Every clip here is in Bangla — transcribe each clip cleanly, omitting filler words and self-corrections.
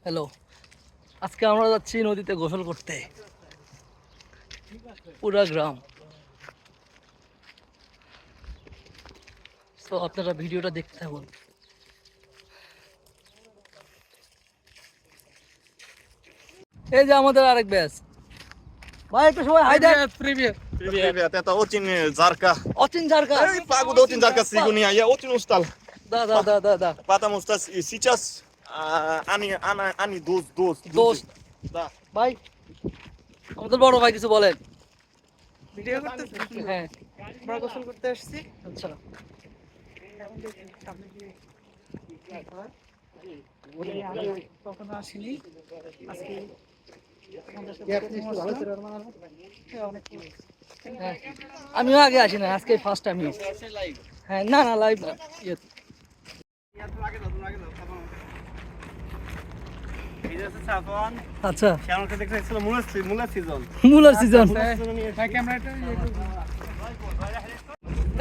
হ্যালো, আজকে আমরা যাচ্ছি নদীতে গোসল করতে। পুরা গ্রাম। তো আপনারা ভিডিওটা দেখতে থাকুন। এই যে আমাদের আরেক ব্যাচ ভাই, একটু সবাই হাই দেন। Привет. Привет, это очень жарко. অচিন ঝারকা। Эй, погода очень жарко сегодня, я очень устал. Да. Потому что сейчас они дождь. Дождь. Да. ভাই, আমাদের বড় ভাই কিছু বলেন। ভিডিও করতেছি। হ্যাঁ, আমরা গোসল করতে আসছি। আচ্ছা। কখনো আসিনি। আজকে হ্যাঁ, আমিও আগে আসি না, আজকে ফার্স্ট আমিও। হ্যাঁ, না লাইভ না। আচ্ছা, মুলার সিজন। ক্যামেরাটা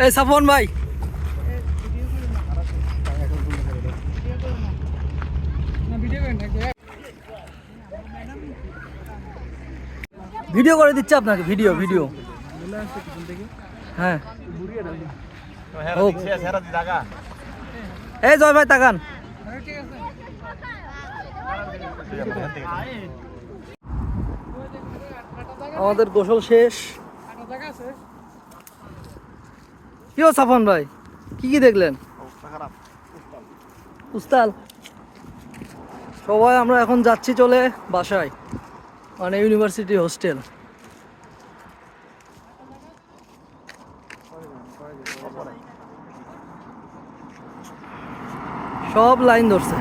এই সাফওয়ান ভাই, ভিডিও করেন নাকি? ভিডিও করে দিচ্ছে আপনাকে। ভিডিও হ্যাঁ। হোক। এই জয় ভাই তাকান। ঠিক আছে। আমাদের গোসল শেষ। আটা জায়গা আছে? কি ও সাফওয়ান ভাই, কি দেখলেন? উস্তাল। সবাই আমরা এখন যাচ্ছি চলে বাসায়, মানে ইউনিভার্সিটি হোস্টেল। সব লাইন ধরছে।